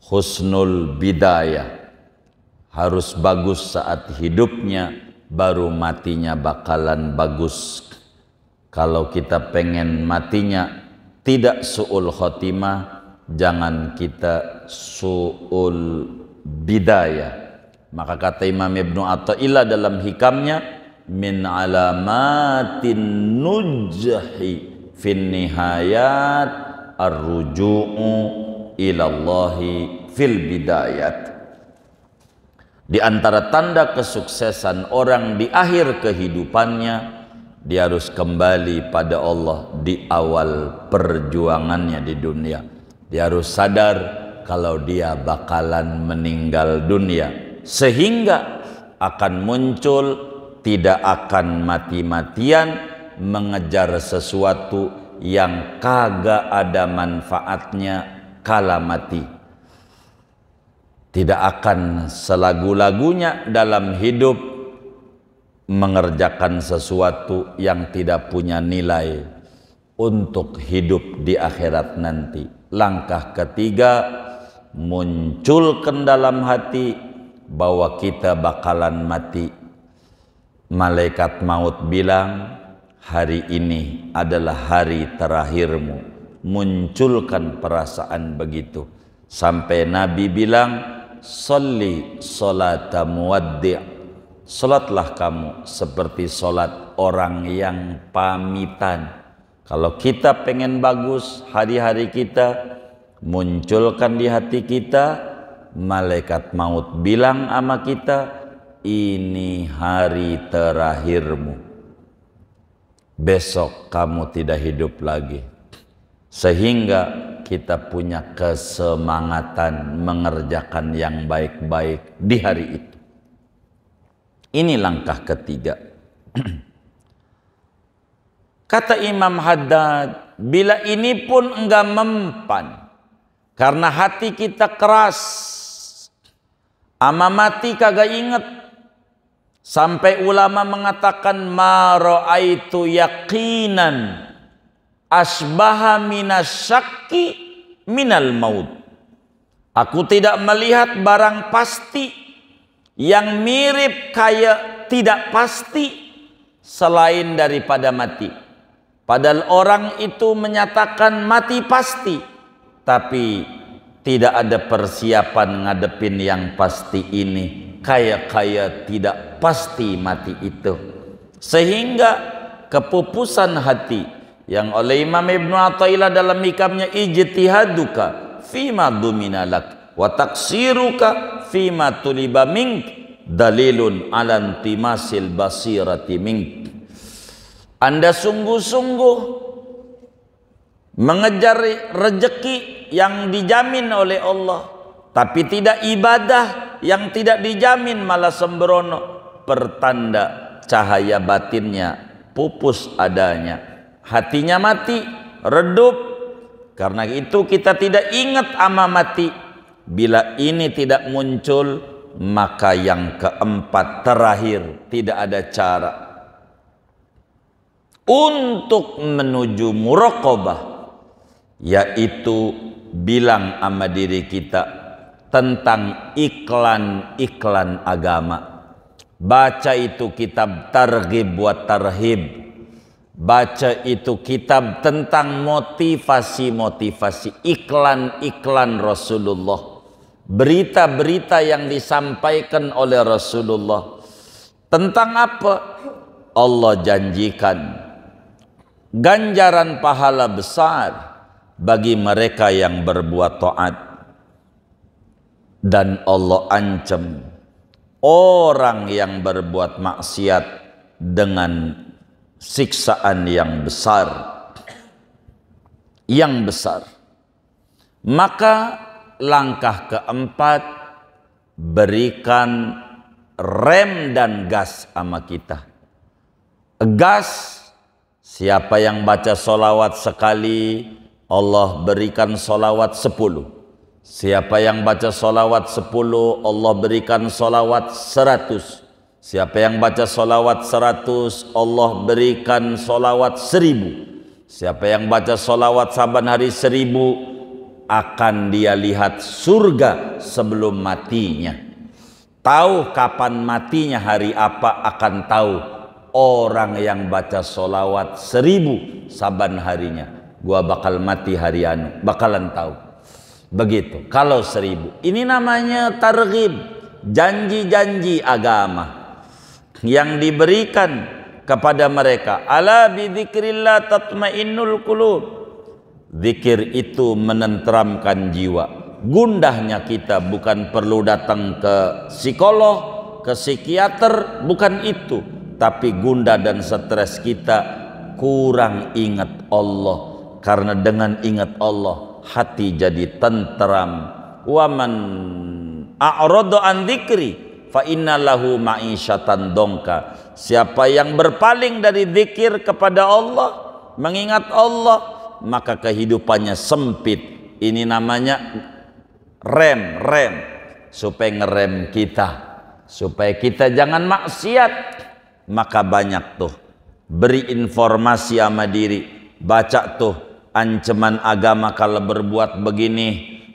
Husnul bidayah harus bagus saat hidupnya, baru matinya bakalan bagus. Kalau kita pengen matinya tidak su'ul khotimah, jangan kita su'ul bidayah. Maka kata Imam Ibnu Athaillah dalam hikamnya, min alamatin nujhi fin nihayat ar-ruju'u ilallahi fil bidayat. Di antara tanda kesuksesan orang di akhir kehidupannya, dia harus kembali pada Allah di awal perjuangannya di dunia. Dia harus sadar kalau dia bakalan meninggal dunia, sehingga akan muncul, tidak akan mati-matian mengejar sesuatu yang kagak ada manfaatnya kala mati. Tidak akan selagu-lagunya dalam hidup mengerjakan sesuatu yang tidak punya nilai untuk hidup di akhirat nanti. Langkah ketiga, munculkan dalam hati bahwa kita bakalan mati. Malaikat maut bilang, hari ini adalah hari terakhirmu. Munculkan perasaan begitu. Sampai Nabi bilang, sholli sholata muwaddi', Salatlah kamu seperti salat orang yang pamitan. Kalau kita pengen bagus hari-hari kita, munculkan di hati kita, malaikat maut bilang sama kita, ini hari terakhirmu. Besok kamu tidak hidup lagi. Sehingga kita punya kesemangatan mengerjakan yang baik-baik di hari itu. Ini langkah ketiga. Kata Imam Haddad, bila ini pun enggak mempan, karena hati kita keras, ama mati kagak inget, sampai ulama mengatakan ma ra'aitu yaqinan asbaha minasyakki minal maut. Aku tidak melihat barang pasti yang mirip kayak tidak pasti selain daripada mati. Padahal orang itu menyatakan mati pasti, tapi tidak ada persiapan ngadepin yang pasti ini, kayak tidak pasti mati itu. Sehingga kepupusan hati yang oleh Imam Ibnu Athaillah dalam hikamnya, ijtihaduka fima duminalak wa taksiruka fima tuliba mink dalilun ala intimasil basirati mink. Anda sungguh-sungguh mengejar rezeki yang dijamin oleh Allah, tapi tidak ibadah yang tidak dijamin, malah sembrono, pertanda cahaya batinnya pupus adanya, hatinya mati, redup. Karena itu kita tidak ingat ama mati. Bila ini tidak muncul, maka yang keempat terakhir, tidak ada cara untuk menuju muraqabah, yaitu bilang sama diri kita tentang iklan-iklan agama. Baca itu kitab targhib buat tarhib, baca itu kitab tentang motivasi-motivasi, iklan-iklan Rasulullah, berita-berita yang disampaikan oleh Rasulullah. Tentang apa? Allah janjikan ganjaran pahala besar bagi mereka yang berbuat taat, dan Allah ancam orang yang berbuat maksiat dengan siksaan yang besar, Maka langkah keempat, berikan rem dan gas sama kita. Gas, siapa yang baca sholawat sekali, Allah berikan sholawat 10. Siapa yang baca sholawat 10, Allah berikan sholawat 100. Siapa yang baca sholawat 100, Allah berikan sholawat 1000. Siapa yang baca sholawat saban hari 1000, akan dia lihat surga sebelum matinya. Tahu kapan matinya, hari apa, akan tahu. Orang yang baca sholawat 1000 saban harinya, gua bakal mati hari anu, bakalan tahu. Begitu. Kalau 1000, ini namanya targhib, janji-janji agama yang diberikan kepada mereka. Ala bidzikrillah tatmainnul qulub. Zikir itu menenteramkan jiwa. Gundahnya kita bukan perlu datang ke psikolog, ke psikiater, bukan itu. Tapi gundah dan stres kita kurang ingat Allah. Karena dengan ingat Allah, hati jadi tenteram. Wa man a'rada an dzikri fa inna lahu ma'isyatan dongka. Siapa yang berpaling dari zikir kepada Allah, mengingat Allah, maka kehidupannya sempit. Ini namanya rem supaya ngerem kita, supaya kita jangan maksiat. Maka banyak tuh beri informasi sama diri, baca tuh ancaman agama kalau berbuat begini,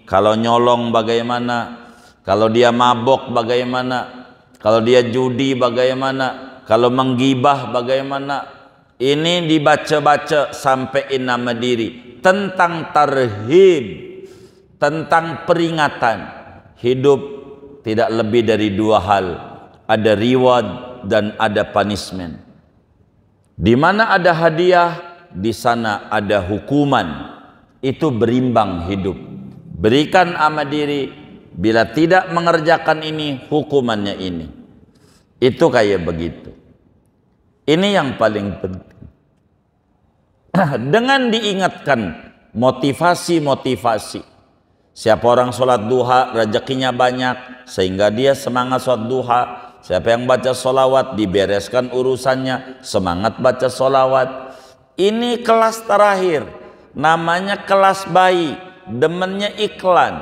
kalau nyolong bagaimana, kalau dia mabok bagaimana, kalau dia judi bagaimana, kalau menggibah bagaimana. Ini dibaca-baca sampai nama diri tentang tarhib, tentang peringatan. Hidup tidak lebih dari 2 hal. ada reward dan ada punishment. Di mana ada hadiah, di sana ada hukuman. Itu berimbang hidup. Berikan amal diri, bila tidak mengerjakan ini, hukumannya ini. Itu kayak begitu. Ini yang paling penting. Dengan diingatkan motivasi-motivasi. Siapa orang sholat duha, rezekinya banyak, sehingga dia semangat sholat duha. Siapa yang baca sholawat, dibereskan urusannya, semangat baca sholawat. Ini kelas terakhir, namanya kelas bayi, demennya iklan.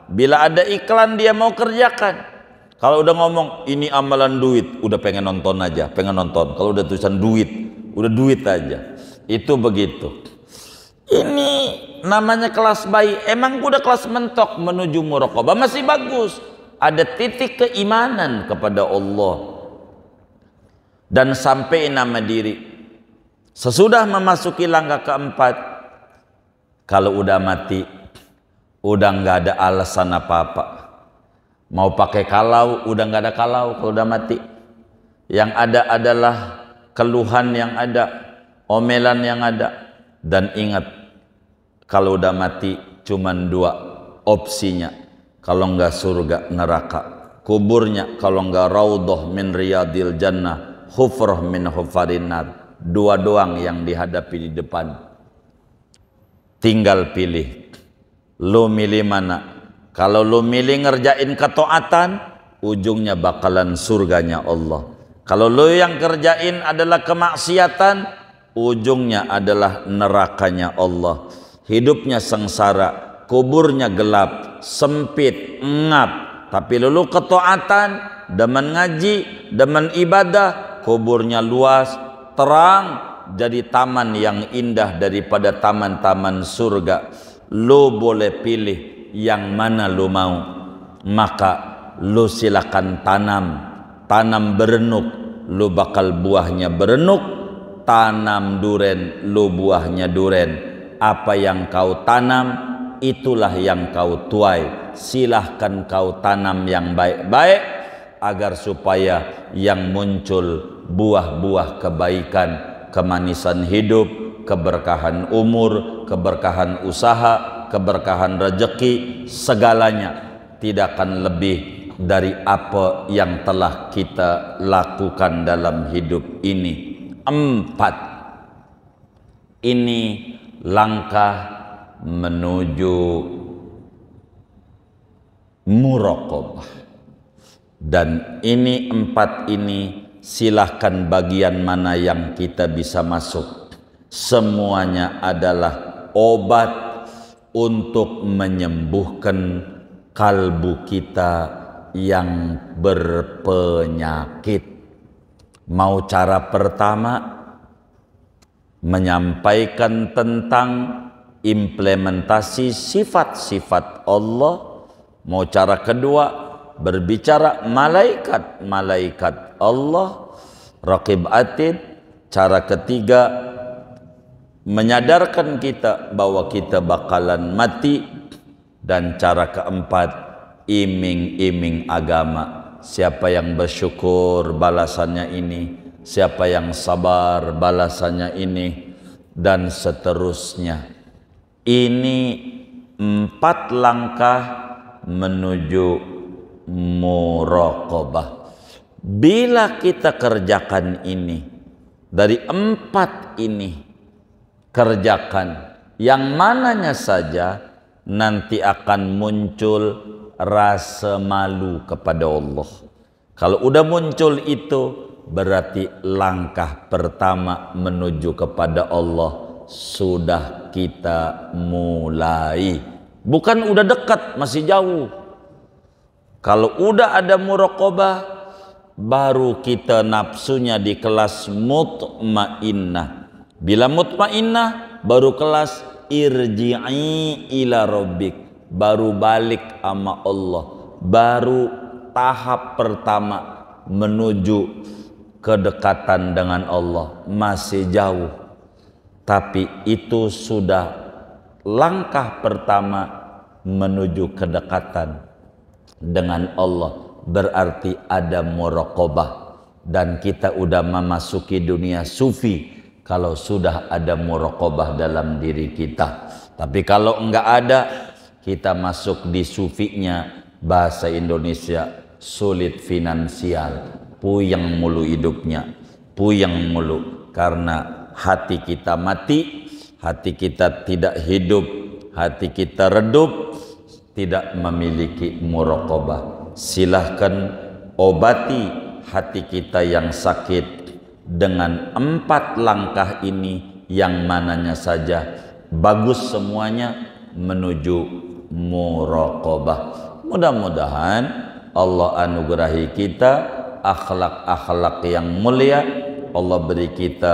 Bila ada iklan dia mau kerjakan. Kalau udah ngomong ini amalan duit, udah pengen nonton aja, pengen nonton. Kalau udah tulisan duit, udah duit aja. Itu begitu. Ini namanya kelas bayi. Emang udah kelas mentok menuju muraqabah, masih bagus. Ada titik keimanan kepada Allah. Dan sampai nama diri. Sesudah memasuki langkah keempat, kalau udah mati, udah nggak ada alasan apa-apa. Mau pakai kalau, udah nggak ada kalau udah mati. Yang ada adalah keluhan yang ada, omelan yang ada. Dan ingat, kalau udah mati cuman dua opsinya. Kalau nggak surga, neraka. Kuburnya kalau nggak raudhah min riyadil jannah, hufrah min hufarin nar. Dua doang yang dihadapi di depan. Tinggal pilih. Lu milih mana? Kalau lu milih ngerjain ketaatan, ujungnya bakalan surganya Allah. Kalau lu yang kerjain adalah kemaksiatan, ujungnya adalah nerakanya Allah. Hidupnya sengsara, kuburnya gelap, sempit, ngap. Tapi lu ketaatan, demen ngaji, demen ibadah, kuburnya luas, terang, jadi taman yang indah daripada taman-taman surga. Lu boleh pilih yang mana lu mau, maka lu silakan tanam berenuk, lu bakal buahnya berenuk. Tanam duren, lu buahnya duren. Apa yang kau tanam, itulah yang kau tuai. Silahkan kau tanam yang baik-baik, agar supaya yang muncul buah-buah kebaikan, kemanisan hidup, keberkahan umur, keberkahan usaha, keberkahan rezeki, segalanya tidak akan lebih dari apa yang telah kita lakukan dalam hidup ini. 4. Ini langkah menuju muraqabah. Dan ini 4 ini silahkan bagian mana yang kita bisa masuk. Semuanya adalah obat untuk menyembuhkan kalbu kita yang berpenyakit. Mau cara pertama, menyampaikan tentang implementasi sifat-sifat Allah. Mau cara kedua, berbicara malaikat-malaikat Allah, Raqib Atid. Cara ketiga, menyadarkan kita bahwa kita bakalan mati. Dan cara keempat, iming-iming agama. Siapa yang bersyukur balasannya ini, siapa yang sabar balasannya ini, dan seterusnya. Ini 4 langkah menuju muraqabah. Bila kita kerjakan ini, dari 4 ini kerjakan yang mananya saja, nanti akan muncul rasa malu kepada Allah. Kalau udah muncul itu, berarti langkah pertama menuju kepada Allah sudah kita mulai. Bukan udah dekat, masih jauh. Kalau udah ada muraqabah, baru kita nafsunya di kelas mutmainnah. Bila mutmainnah, baru kelas irji'i ila rabbik. Baru balik sama Allah. Baru tahap pertama menuju kedekatan dengan Allah. Masih jauh, tapi itu sudah langkah pertama menuju kedekatan dengan Allah. berarti ada muraqabah. Dan kita udah memasuki dunia sufi kalau sudah ada muraqabah dalam diri kita. Tapi kalau enggak ada, kita masuk di sufinya, bahasa Indonesia sulit finansial, puyeng mulu hidupnya, puyeng mulu karena hati kita mati, hati kita tidak hidup, hati kita redup, tidak memiliki muraqabah. Silahkan obati hati kita yang sakit dengan 4 langkah ini, yang mananya saja bagus semuanya menuju muraqabah. Mudah-mudahan Allah anugerahi kita akhlak-akhlak yang mulia, Allah beri kita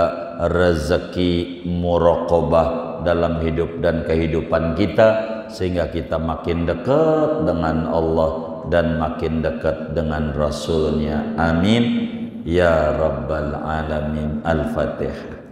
rezeki muraqabah dalam hidup dan kehidupan kita, sehingga kita makin dekat dengan Allah dan makin dekat dengan Rasulnya. Amin ya rabbal alamin. Al-Fatihah.